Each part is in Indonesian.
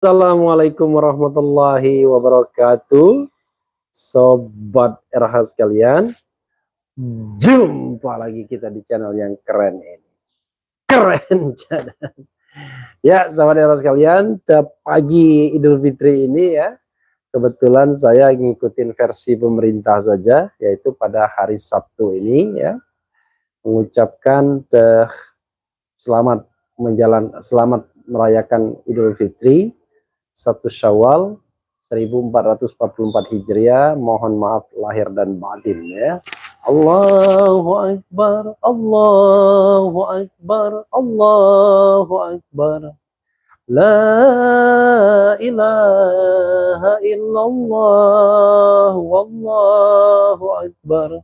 Assalamualaikum warahmatullahi wabarakatuh. Sobat RH sekalian, jumpa lagi kita di channel yang keren ini. Keren cadas. Ya, sobat RH sekalian, pagi Idul Fitri ini ya, kebetulan saya ngikutin versi pemerintah saja, yaitu pada hari Sabtu ini ya, mengucapkan selamat merayakan Idul Fitri 1 Syawal 1444 Hijriah. Mohon maaf lahir dan batin ya. Allahu Akbar, Allahu Akbar, Allahu Akbar. La ilaha illallah, wallahu Akbar.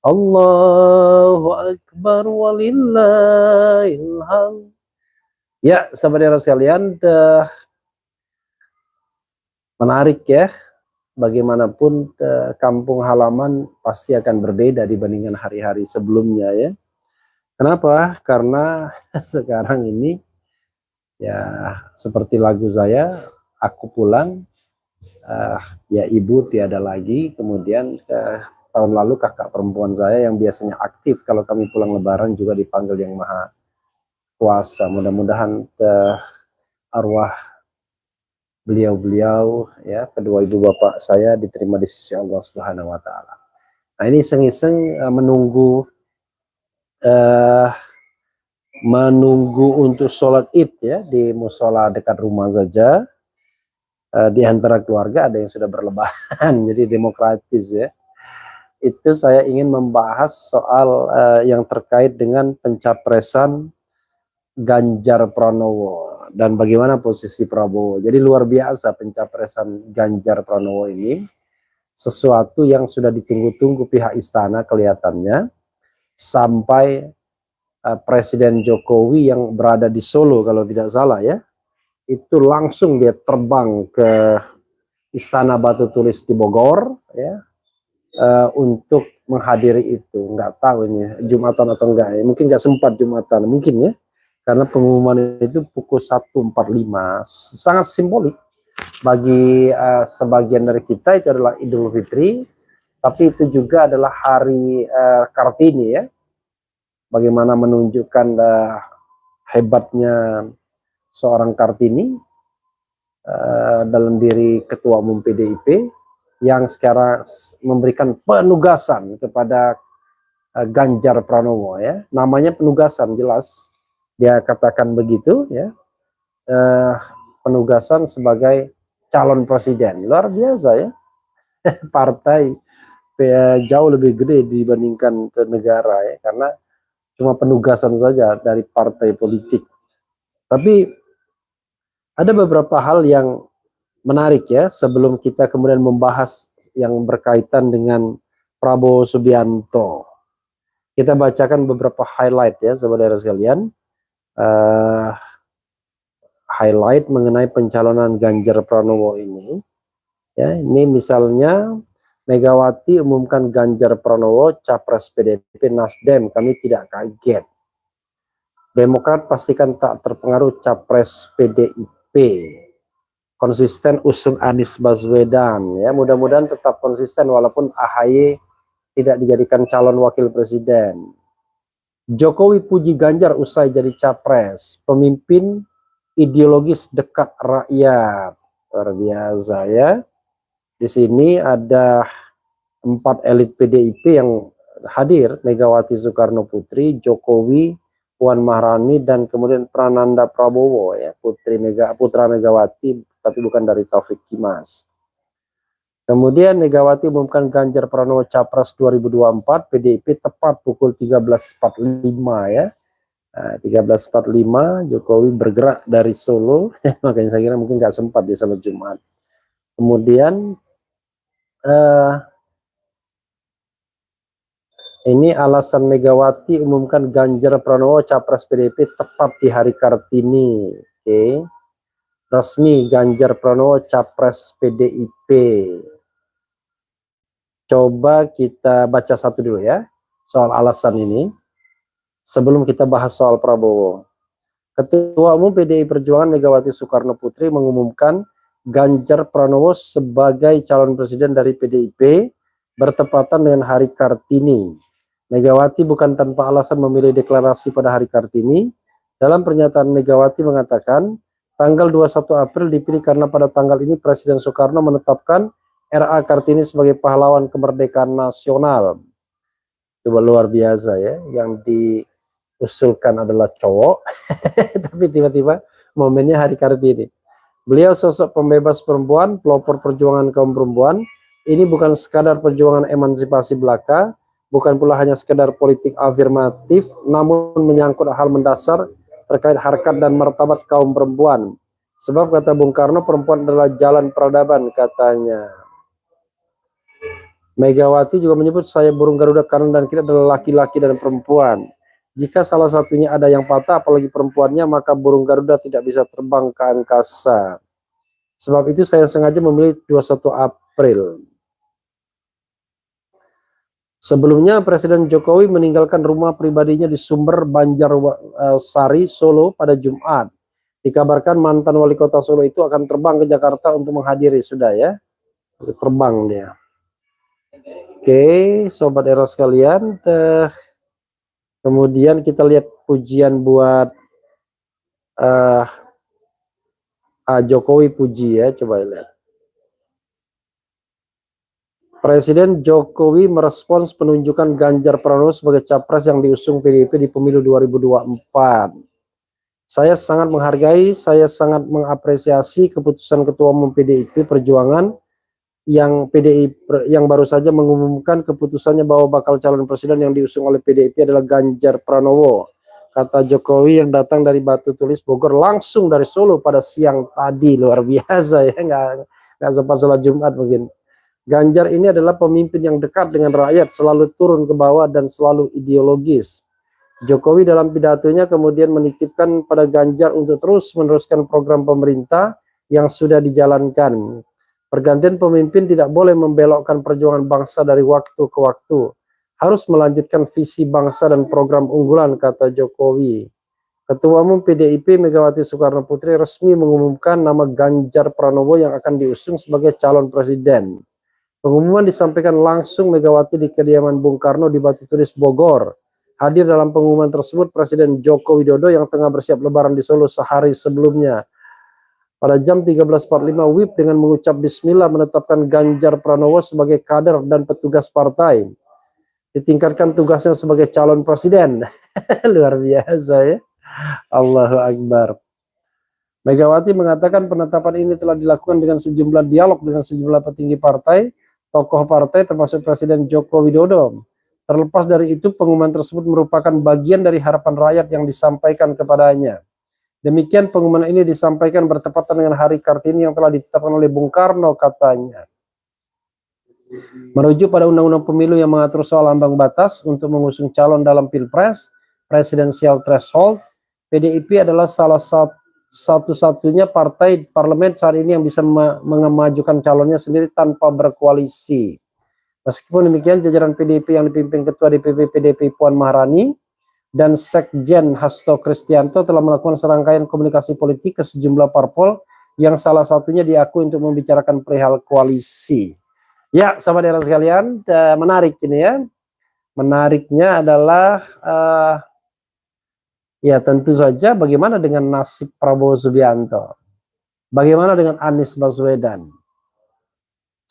Allahu Akbar walillahil hamd. Ya, sahabat sekalian, menarik ya, bagaimanapun kampung halaman pasti akan berbeda dibandingkan hari-hari sebelumnya ya. Kenapa? Karena sekarang ini ya seperti lagu saya, aku pulang, ya ibu tiada lagi. Kemudian tahun lalu kakak perempuan saya yang biasanya aktif kalau kami pulang lebaran juga dipanggil Yang Maha Kuasa. Mudah-mudahan arwah beliau-beliau ya, kedua ibu bapak saya diterima di sisi Allah Subhanahu wa taala. Nah, ini iseng-iseng menunggu untuk sholat Id ya di musola dekat rumah saja. Di antara keluarga ada yang sudah berlebaran, jadi demokratis ya. Itu saya ingin membahas soal yang terkait dengan pencapresan Ganjar Pranowo dan bagaimana posisi Prabowo. Jadi luar biasa pencapresan Ganjar Pranowo ini, sesuatu yang sudah ditunggu-tunggu pihak istana kelihatannya, sampai Presiden Jokowi yang berada di Solo kalau tidak salah ya, itu langsung dia terbang ke Istana Batu Tulis di Bogor ya, untuk menghadiri itu. Nggak tahu ini Jumatan atau enggak ya, mungkin nggak sempat Jumatan, mungkin ya, karena pengumuman itu pukul 1.45, sangat simbolik bagi sebagian dari kita. Itu adalah Idul Fitri, tapi itu juga adalah hari Kartini ya, bagaimana menunjukkan hebatnya seorang Kartini dalam diri Ketua Umum PDIP yang sekarang memberikan penugasan kepada Ganjar Pranowo ya, namanya penugasan, jelas dia katakan begitu ya, penugasan sebagai calon presiden. Luar biasa ya, partai jauh lebih gede dibandingkan ke negara ya, karena cuma penugasan saja dari partai politik. Tapi ada beberapa hal yang menarik ya, sebelum kita kemudian membahas yang berkaitan dengan Prabowo Subianto. Kita bacakan beberapa highlight ya saudara sekalian. Highlight mengenai pencalonan Ganjar Pranowo ini ya, ini misalnya Megawati umumkan Ganjar Pranowo capres PDIP Nasdem, kami tidak kaget. Demokrat pastikan tak terpengaruh capres PDIP, konsisten usung Anies Baswedan ya, mudah-mudahan tetap konsisten walaupun AHY tidak dijadikan calon wakil presiden. Jokowi puji Ganjar usai jadi capres, pemimpin ideologis dekat rakyat. Luar biasa ya. Di sini ada 4 elit PDIP yang hadir, Megawati Soekarno Putri, Jokowi, Puan Maharani, dan kemudian Prananda Prabowo ya, putra Megawati tapi bukan dari Taufik Kimas. Kemudian Megawati umumkan Ganjar Pranowo capres 2024 PDIP tepat pukul 13.45 ya. 13.45 Jokowi bergerak dari Solo makanya saya kira mungkin nggak sempat di salat Jumat. Kemudian ini alasan Megawati umumkan Ganjar Pranowo capres PDIP tepat di hari Kartini. Oke. Resmi Ganjar Pranowo capres PDIP. Coba kita baca satu dulu ya soal alasan ini sebelum kita bahas soal Prabowo. Ketua Umum PDI Perjuangan Megawati Soekarno Putri mengumumkan Ganjar Pranowo sebagai calon presiden dari PDIP bertepatan dengan Hari Kartini. Megawati bukan tanpa alasan memilih deklarasi pada Hari Kartini. Dalam pernyataan Megawati mengatakan, tanggal 21 April dipilih karena pada tanggal ini Presiden Soekarno menetapkan R.A. Kartini sebagai pahlawan kemerdekaan nasional. Coba luar biasa ya, yang diusulkan adalah cowok, tapi tiba-tiba momennya Hari Kartini. Beliau sosok pembebas perempuan, pelopor perjuangan kaum perempuan. Ini bukan sekadar perjuangan emansipasi belaka, bukan pula hanya sekadar politik afirmatif, namun menyangkut hal mendasar terkait harkat dan martabat kaum perempuan. Sebab kata Bung Karno, perempuan adalah jalan peradaban, katanya. Megawati juga menyebut saya burung Garuda kanan dan kiri adalah laki-laki dan perempuan. Jika salah satunya ada yang patah, apalagi perempuannya, maka burung Garuda tidak bisa terbang ke angkasa. Sebab itu saya sengaja memilih 21 April. Sebelumnya Presiden Jokowi meninggalkan rumah pribadinya di Sumber Banjarsari, Solo pada Jumat. Dikabarkan mantan wali kota Solo itu akan terbang ke Jakarta untuk menghadiri, sudah ya, terbang dia. Oke, sobat era sekalian, kemudian kita lihat pujian buat Jokowi puji ya, coba lihat. Presiden Jokowi merespons penunjukan Ganjar Pranowo sebagai capres yang diusung PDIP di pemilu 2024. Saya sangat menghargai, saya sangat mengapresiasi keputusan Ketua Umum PDIP Perjuangan yang baru saja mengumumkan keputusannya bahwa bakal calon presiden yang diusung oleh PDIP adalah Ganjar Pranowo, kata Jokowi yang datang dari Batu Tulis, Bogor, langsung dari Solo pada siang tadi. Luar biasa ya, nggak sempat sholat Jumat mungkin. Ganjar ini adalah pemimpin yang dekat dengan rakyat, selalu turun ke bawah dan selalu ideologis. Jokowi dalam pidatonya kemudian menitipkan pada Ganjar untuk terus meneruskan program pemerintah yang sudah dijalankan. Pergantian pemimpin tidak boleh membelokkan perjuangan bangsa dari waktu ke waktu. Harus melanjutkan visi bangsa dan program unggulan, kata Jokowi. Ketua Umum PDIP Megawati Soekarno Putri resmi mengumumkan nama Ganjar Pranowo yang akan diusung sebagai calon presiden. Pengumuman disampaikan langsung Megawati di kediaman Bung Karno di Batu Tulis, Bogor. Hadir dalam pengumuman tersebut Presiden Joko Widodo yang tengah bersiap lebaran di Solo sehari sebelumnya. Pada jam 13.45 WIB dengan mengucap bismillah menetapkan Ganjar Pranowo sebagai kader dan petugas partai. Ditingkatkan tugasnya sebagai calon presiden. Luar biasa ya. Allahu Akbar. Megawati mengatakan penetapan ini telah dilakukan dengan sejumlah dialog dengan sejumlah petinggi partai, tokoh partai termasuk Presiden Joko Widodo. Terlepas dari itu, pengumuman tersebut merupakan bagian dari harapan rakyat yang disampaikan kepadanya. Demikian pengumuman ini disampaikan bertepatan dengan Hari Kartini yang telah ditetapkan oleh Bung Karno, katanya. Merujuk pada Undang-Undang Pemilu yang mengatur soal ambang batas untuk mengusung calon dalam Pilpres, Presidensial Threshold, PDIP adalah salah satu-satunya partai parlemen saat ini yang bisa memajukan calonnya sendiri tanpa berkoalisi. Meskipun demikian, jajaran PDIP yang dipimpin Ketua DPP PDIP Puan Maharani dan Sekjen Hasto Kristianto telah melakukan serangkaian komunikasi politik ke sejumlah parpol yang salah satunya diakui untuk membicarakan perihal koalisi. Ya, sahabat daerah sekalian, menarik ini ya. Menariknya adalah ya tentu saja bagaimana dengan nasib Prabowo Subianto, bagaimana dengan Anies Baswedan.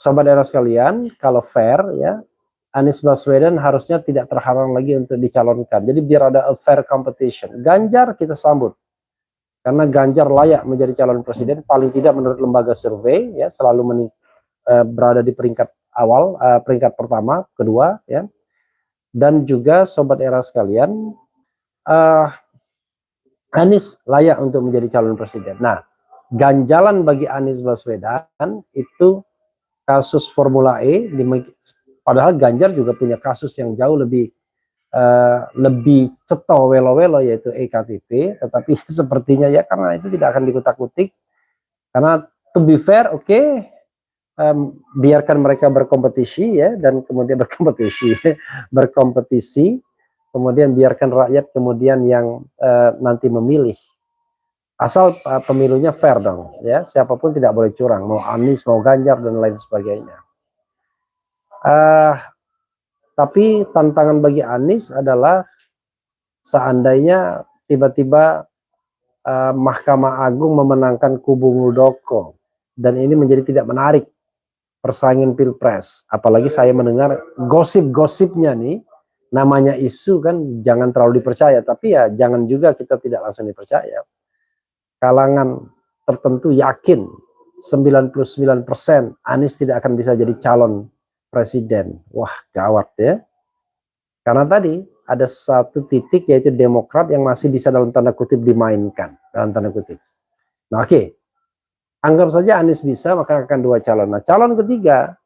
Sahabat daerah sekalian, kalau fair ya, Anies Baswedan harusnya tidak terhalang lagi untuk dicalonkan. Jadi biar ada a fair competition. Ganjar kita sambut, karena Ganjar layak menjadi calon presiden, paling tidak menurut lembaga survei ya, selalu berada di peringkat awal, peringkat pertama, kedua ya. Dan juga sobat era sekalian, Anies layak untuk menjadi calon presiden. Nah, ganjalan bagi Anies Baswedan itu kasus Formula E, padahal Ganjar juga punya kasus yang jauh lebih ceto welo-welo, yaitu EKTP, tetapi sepertinya ya karena itu tidak akan dikutak-kutik, karena to be fair, oke, biarkan mereka berkompetisi ya, dan kemudian berkompetisi, kemudian biarkan rakyat kemudian yang nanti memilih Asal pemilunya fair dong, ya, siapapun tidak boleh curang, mau Anies, mau Ganjar dan lain sebagainya. Tapi tantangan bagi Anies adalah seandainya tiba-tiba Mahkamah Agung memenangkan kubu Muldoko dan ini menjadi tidak menarik persaingan pilpres, apalagi saya mendengar gosip-gosipnya nih, namanya isu kan jangan terlalu dipercaya, tapi ya jangan juga kita tidak langsung dipercaya. Kalangan tertentu yakin 99% Anies tidak akan bisa jadi calon presiden. Wah, gawat ya. Karena tadi ada satu titik yaitu Demokrat yang masih bisa dalam tanda kutip dimainkan, dalam tanda kutip. Nah, oke. Anggap saja Anies bisa, maka akan dua calon. Nah, calon ketiga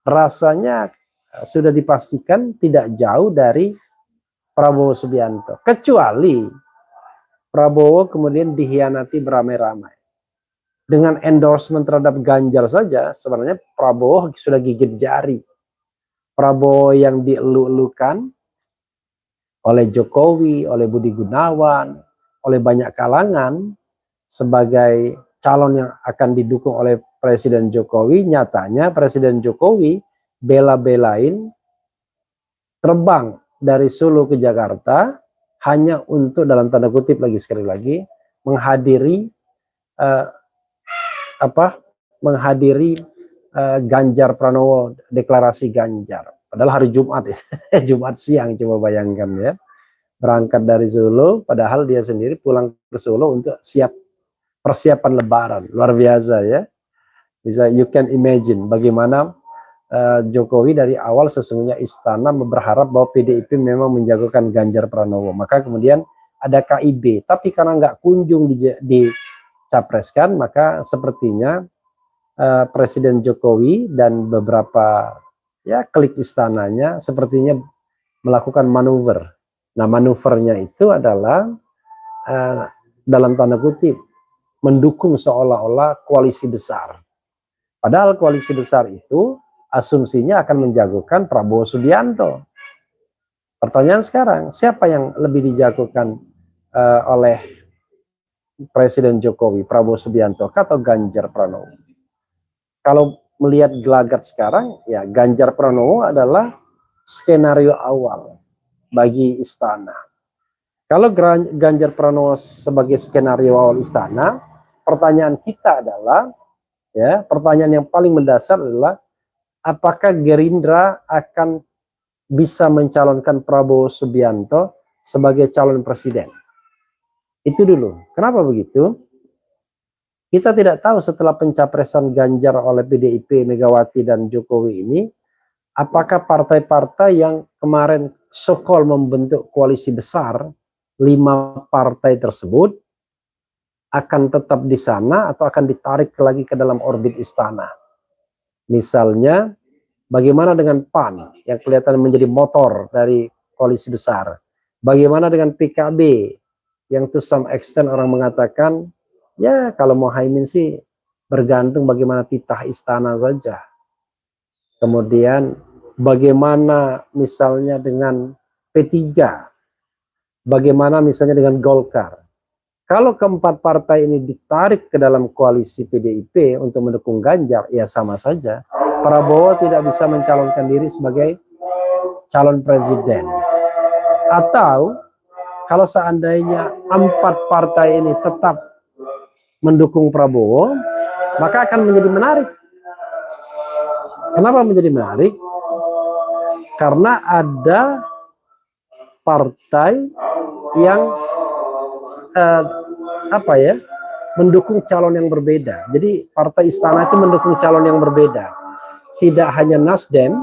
rasanya sudah dipastikan tidak jauh dari Prabowo Subianto. Kecuali Prabowo kemudian dihianati beramai-ramai. Dengan endorsement terhadap Ganjar saja, sebenarnya Prabowo sudah gigit jari. Prabowo yang dielu-elukan oleh Jokowi, oleh Budi Gunawan, oleh banyak kalangan sebagai calon yang akan didukung oleh Presiden Jokowi, nyatanya Presiden Jokowi bela-belain terbang dari Solo ke Jakarta hanya untuk, dalam tanda kutip lagi sekali lagi, menghadiri Ganjar Pranowo, deklarasi Ganjar. Padahal hari Jumat, Jumat siang, coba bayangkan ya. Berangkat dari Solo, padahal dia sendiri pulang ke Solo untuk persiapan Lebaran. Luar biasa ya. Bisa you can imagine bagaimana Jokowi dari awal sesungguhnya istana berharap bahwa PDIP memang menjagokan Ganjar Pranowo. Maka kemudian ada KIB, tapi karena nggak kunjung dicapreskan, maka sepertinya Presiden Jokowi dan beberapa ya klik istananya sepertinya melakukan manuver. Nah, manuvernya itu adalah dalam tanda kutip mendukung seolah-olah koalisi besar. Padahal koalisi besar itu asumsinya akan menjagokan Prabowo Subianto. Pertanyaan sekarang, siapa yang lebih dijagokan oleh Presiden Jokowi, Prabowo Subianto atau Ganjar Pranowo? Kalau melihat gelagat sekarang, ya Ganjar Pranowo adalah skenario awal bagi istana. Kalau Ganjar Pranowo sebagai skenario awal istana, pertanyaan kita adalah, ya, pertanyaan yang paling mendasar adalah apakah Gerindra akan bisa mencalonkan Prabowo Subianto sebagai calon presiden? Itu dulu. Kenapa begitu? Kita tidak tahu setelah pencapresan Ganjar oleh PDIP, Megawati dan Jokowi ini, apakah partai-partai yang kemarin so-called membentuk koalisi besar, 5 partai tersebut akan tetap di sana atau akan ditarik lagi ke dalam orbit istana. Misalnya, bagaimana dengan PAN yang kelihatan menjadi motor dari koalisi besar? Bagaimana dengan PKB yang to some extent orang mengatakan, ya kalau Muhaimin sih bergantung bagaimana titah istana saja. Kemudian bagaimana misalnya dengan P3? Bagaimana misalnya dengan Golkar? Kalau keempat partai ini ditarik ke dalam koalisi PDIP untuk mendukung Ganjar, ya sama saja. Prabowo tidak bisa mencalonkan diri sebagai calon presiden. Atau kalau seandainya 4 partai ini tetap mendukung Prabowo, maka akan menjadi menarik. Kenapa menjadi menarik? Karena ada partai yang mendukung calon yang berbeda. Jadi partai istana itu mendukung calon yang berbeda. Tidak hanya Nasdem,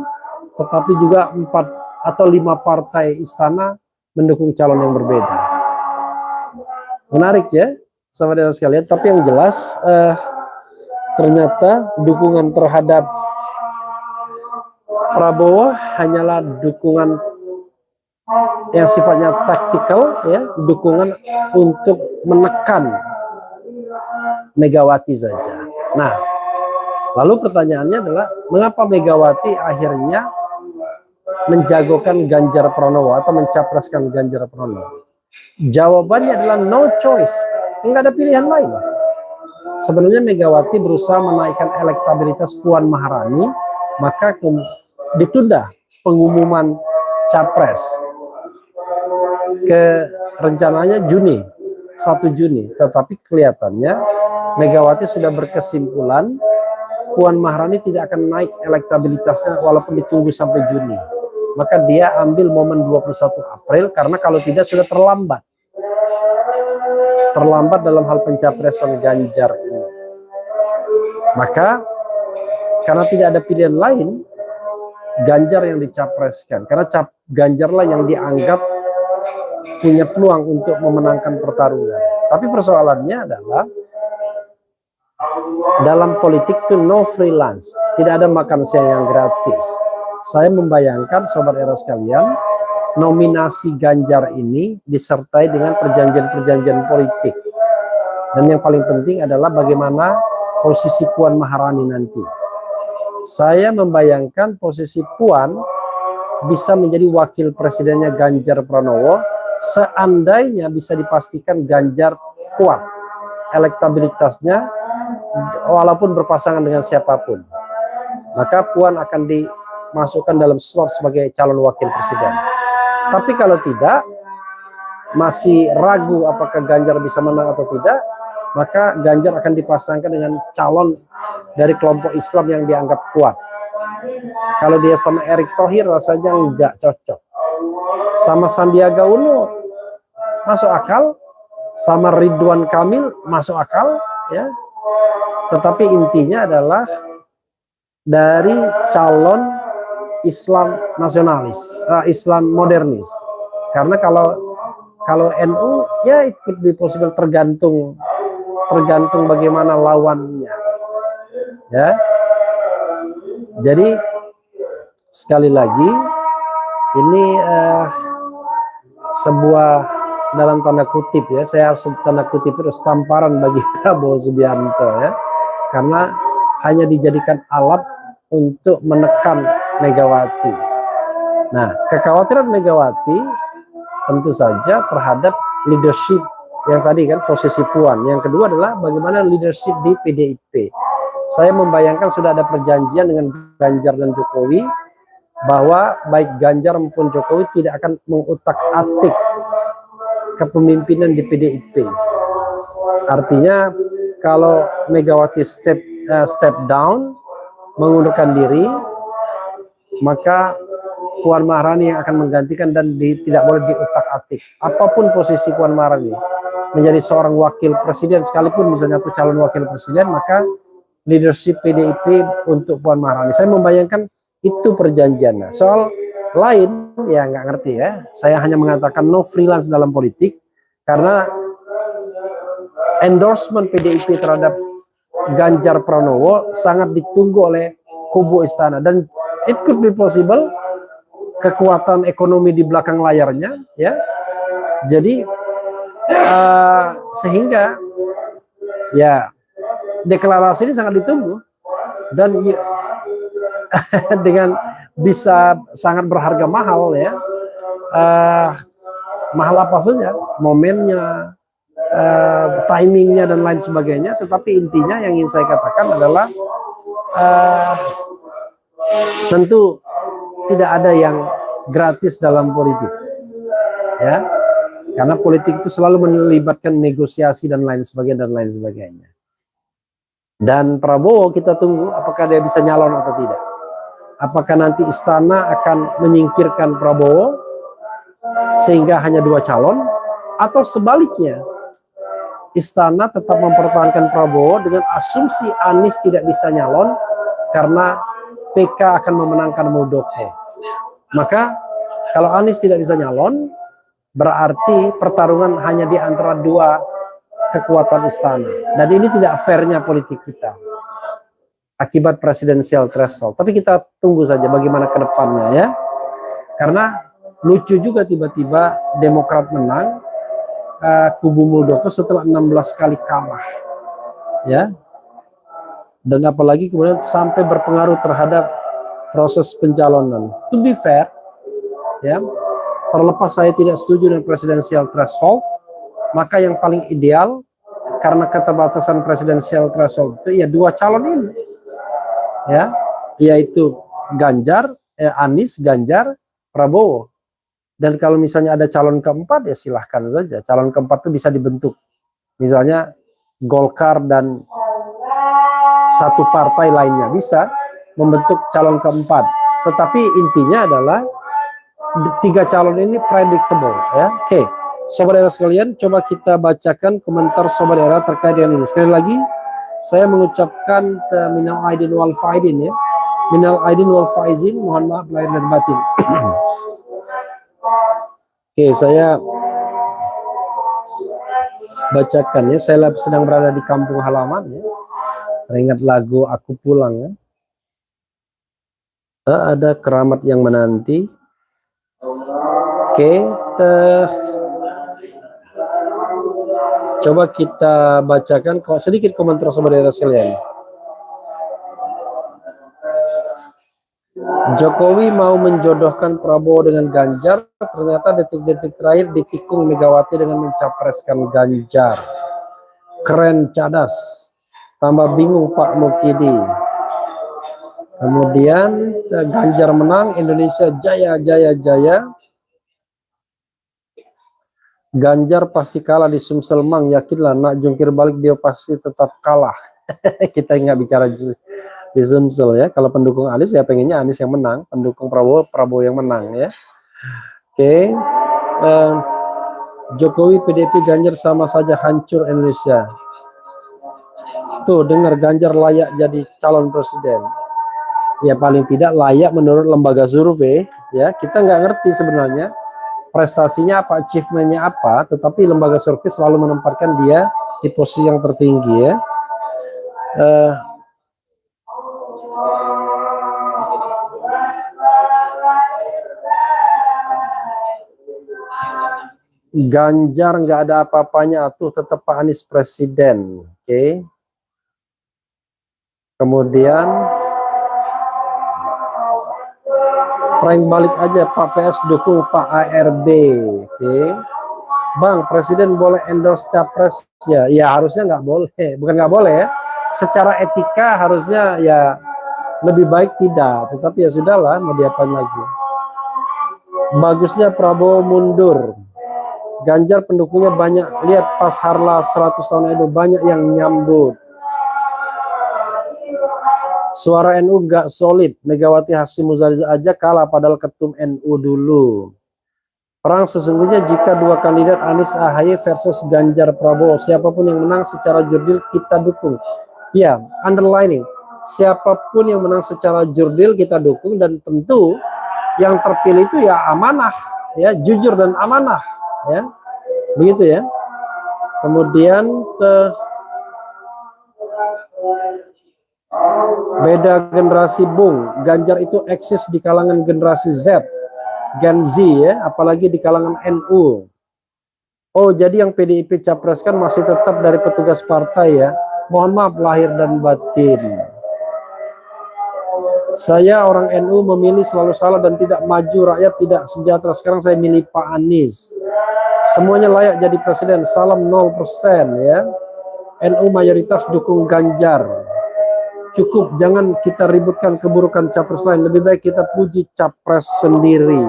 tetapi juga 4 atau 5 partai istana mendukung calon yang berbeda. Menarik ya, saudara sekalian. Tapi yang jelas ternyata dukungan terhadap Prabowo hanyalah dukungan yang sifatnya taktikal, ya, dukungan untuk menekan Megawati saja. Nah, lalu pertanyaannya adalah mengapa Megawati akhirnya menjagokan Ganjar Pranowo atau mencapreskan Ganjar Pranowo? Jawabannya adalah no choice. Enggak ada pilihan lain. Sebenarnya Megawati berusaha menaikkan elektabilitas Puan Maharani, maka ditunda pengumuman capres ke rencananya Juni, 1 Juni. Tetapi kelihatannya Megawati sudah berkesimpulan Puan Maharani tidak akan naik elektabilitasnya walaupun ditunggu sampai Juni. Maka dia ambil momen 21 April karena kalau tidak sudah terlambat. Terlambat dalam hal pencapresan Ganjar ini. Maka karena tidak ada pilihan lain, Ganjar yang dicapreskan. Karena Ganjarlah yang dianggap punya peluang untuk memenangkan pertarungan. Tapi persoalannya adalah dalam politik itu no freelance, tidak ada makan siang yang gratis. Saya membayangkan sobat era sekalian, nominasi Ganjar ini disertai dengan perjanjian-perjanjian politik. Dan yang paling penting adalah bagaimana posisi Puan Maharani nanti. Saya membayangkan posisi Puan bisa menjadi wakil presidennya Ganjar Pranowo seandainya bisa dipastikan Ganjar kuat elektabilitasnya walaupun berpasangan dengan siapapun. Maka Puan akan dimasukkan dalam slot sebagai calon wakil presiden. Tapi kalau tidak, masih ragu apakah Ganjar bisa menang atau tidak, maka Ganjar akan dipasangkan dengan calon dari kelompok Islam yang dianggap kuat. Kalau dia sama Erick Thohir rasanya nggak cocok. Sama Sandiaga Uno masuk akal, sama Ridwan Kamil masuk akal, ya. Tetapi intinya adalah dari calon Islam nasionalis, Islam modernis. Karena kalau NU ya it could be possible, tergantung bagaimana lawannya. Ya. Jadi sekali lagi ini sebuah dalam tanda kutip ya, saya harus tanda kutip terus tamparan bagi Prabowo Subianto ya. Karena hanya dijadikan alat untuk menekan Megawati. Nah, kekhawatiran Megawati tentu saja terhadap leadership yang tadi kan posisi Puan. Yang kedua adalah bagaimana leadership di PDIP. Saya membayangkan sudah ada perjanjian dengan Ganjar dan Jokowi bahwa baik Ganjar maupun Jokowi tidak akan mengutak-atik kepemimpinan di PDIP. Artinya kalau Megawati step down, mengundurkan diri, maka Puan Maharani yang akan menggantikan dan tidak boleh diutak-atik. Apapun posisi Puan Maharani, menjadi seorang wakil presiden sekalipun misalnya tuh calon wakil presiden, maka leadership PDIP untuk Puan Maharani. Saya membayangkan itu perjanjiannya. Soal lain ya nggak ngerti ya. Saya hanya mengatakan no freelance dalam politik karena endorsement PDIP terhadap Ganjar Pranowo sangat ditunggu oleh kubu istana dan it could be possible kekuatan ekonomi di belakang layarnya ya. Jadi sehingga ya deklarasi ini sangat ditunggu dan dengan bisa sangat berharga mahal ya. Mahal apa saja, momennya, timingnya dan lain sebagainya. Tetapi intinya yang ingin saya katakan adalah tentu tidak ada yang gratis dalam politik ya, karena politik itu selalu melibatkan negosiasi dan lain sebagainya. Dan Prabowo kita tunggu apakah dia bisa nyalon atau tidak. Apakah nanti istana akan menyingkirkan Prabowo sehingga hanya 2 calon, atau sebaliknya istana tetap mempertahankan Prabowo dengan asumsi Anies tidak bisa nyalon karena PK akan memenangkan Muldoko. Maka kalau Anies tidak bisa nyalon, berarti pertarungan hanya di antara 2 kekuatan istana. Dan ini tidak fairnya politik kita akibat presidensial threshold. Tapi kita tunggu saja bagaimana ke depannya ya. Karena lucu juga tiba-tiba Demokrat menang, kubu Muldoko setelah 16 kali kalah. Ya. Dan apalagi kemudian sampai berpengaruh terhadap proses pencalonan. To be fair, ya, terlepas saya tidak setuju dengan presidensial threshold, maka yang paling ideal karena keterbatasan presidensial threshold itu ya dua calon ini, ya, yaitu Ganjar, Anies, Ganjar, Prabowo. Dan kalau misalnya ada calon keempat ya silahkan saja. Calon keempat itu bisa dibentuk, misalnya Golkar dan satu partai lainnya bisa membentuk calon keempat. Tetapi intinya adalah tiga calon ini predictable, ya. Oke, sobat era sekalian, coba kita bacakan komentar sobat era terkait dengan ini. Sekali lagi, saya mengucapkan minal aidin wal faizin, ya. Minal aidin wal faizin, mohon maaf lahir dan batin. Oke, saya bacakan ya. Saya sedang berada di kampung halaman, ya. Teringat lagu Aku Pulang, ya. Ada keramat yang menanti. Oke, coba kita bacakan sedikit komentar sobat era sekalian. Jokowi mau menjodohkan Prabowo dengan Ganjar, ternyata detik-detik terakhir ditikung Megawati dengan mencapreskan Ganjar. Keren, cadas. Tambah bingung Pak Mukidi. Kemudian Ganjar menang, Indonesia jaya, jaya, jaya. Ganjar pasti kalah di Sumselmang, yakinlah nak jungkir balik dia pasti tetap kalah. Kita nggak bicara di Sumsel, ya. Kalau pendukung Anies ya pengennya Anies yang menang, pendukung Prabowo, Prabowo yang menang, ya. Oke. Jokowi, PDIP, Ganjar sama saja hancur Indonesia. Tuh dengar, Ganjar layak jadi calon presiden. Ya paling tidak layak menurut lembaga survei, ya. Kita nggak ngerti sebenarnya prestasinya apa, achievementnya apa, tetapi lembaga survei selalu menempatkan dia di posisi yang tertinggi, ya. Ganjar nggak ada apa-apanya, tuh tetap Pak Anies presiden. Oke. Kemudian prank balik aja, Pak PS dukung Pak ARB. Oke. Bang, presiden boleh endorse capres ya? Ya harusnya nggak boleh, bukan nggak boleh, ya. Secara etika harusnya ya lebih baik tidak, tetapi ya sudahlah, mau diapain lagi. Bagusnya Prabowo mundur. Ganjar pendukungnya banyak, lihat pas Harla 100 tahun itu banyak yang nyambut. Suara NU gak solid, Megawati Hasyim Muzali aja kalah padahal ketum NU dulu. Perang sesungguhnya jika dua kandidat Anies AHY versus Ganjar Prabowo, siapapun yang menang secara jurdil kita dukung. Ya, underlining, siapapun yang menang secara jurdil kita dukung, dan tentu yang terpilih itu ya amanah, ya, jujur dan amanah, ya, begitu, ya. Kemudian beda generasi, Bung. Ganjar itu eksis di kalangan generasi Z, Gen Z, ya, apalagi di kalangan NU. Oh, jadi yang PDIP capreskan masih tetap dari petugas partai, ya. Mohon maaf lahir dan batin. Saya orang NU memilih selalu salah dan tidak maju, rakyat tidak sejahtera. Sekarang saya milih Pak Anies. Semuanya layak jadi presiden, salam 0%, ya. NU mayoritas dukung Ganjar. Cukup, jangan kita ributkan keburukan capres lain, lebih baik kita puji capres sendiri.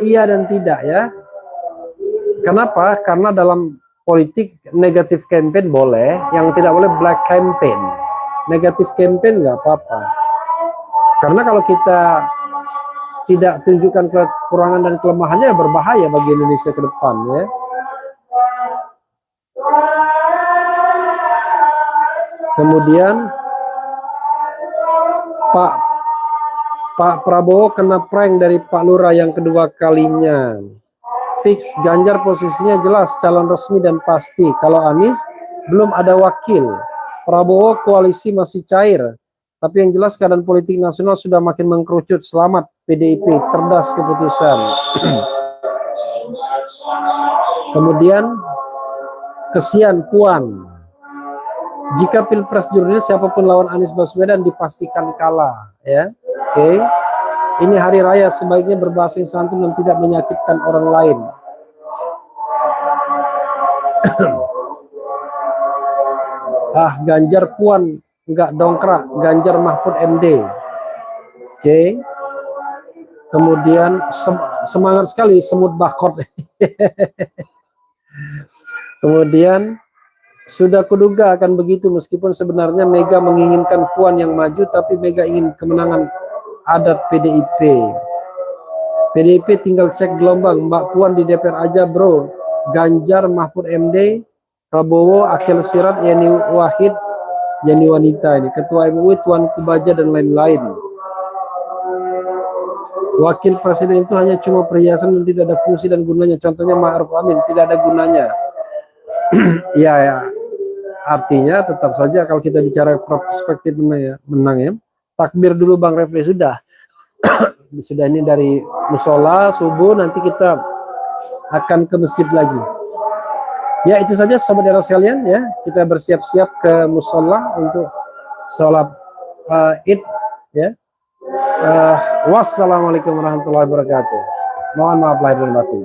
Iya dan tidak, ya. Kenapa? Karena dalam politik negatif campaign boleh, yang tidak boleh black campaign. Negatif campaign nggak apa-apa. Karena kalau kita tidak tunjukkan kekurangan dan kelemahannya, berbahaya bagi Indonesia ke depan, ya. Kemudian Pak Prabowo kena prank dari Pak Lurah yang kedua kalinya. Fix Ganjar posisinya jelas calon resmi dan pasti. Kalau Anies belum ada wakil. Prabowo koalisi masih cair. Tapi yang jelas keadaan politik nasional sudah makin mengkerucut. Selamat PDIP, cerdas keputusan. Kemudian kesian Puan. Jika Pilpres jurdil siapapun lawan Anies Baswedan dipastikan kalah, ya. Oke. Ini hari raya, sebaiknya berbahasa santun dan tidak menyakitkan orang lain. Ganjar Puan nggak dongkrak, Ganjar Mahfud MD. Oke. Kemudian semangat sekali semut bakot. Kemudian sudah kuduga akan begitu, meskipun sebenarnya Mega menginginkan Puan yang maju, tapi Mega ingin kemenangan adat PDIP. PDIP tinggal cek gelombang, Mbak Puan di DPR aja bro. Ganjar Mahfud MD, Prabowo, Akhil Sirat, Yeni Wahid, Yeni Wanita ini, Ketua MUI Tuan Kubaja dan lain-lain. Wakil presiden itu hanya cuma perhiasan dan tidak ada fungsi dan gunanya. Contohnya Ma'ruf Amin, tidak ada gunanya. Ya, artinya tetap saja kalau kita bicara perspektif menang ya. Takbir dulu Bang Refli sudah. Sudah ini dari musola subuh, nanti kita akan ke masjid lagi. Ya itu saja sobat era sekalian ya. Kita bersiap-siap ke musola untuk sholat Id ya. Wassalamualaikum warahmatullahi wabarakatuh. Mohon maaf lahir dan batin.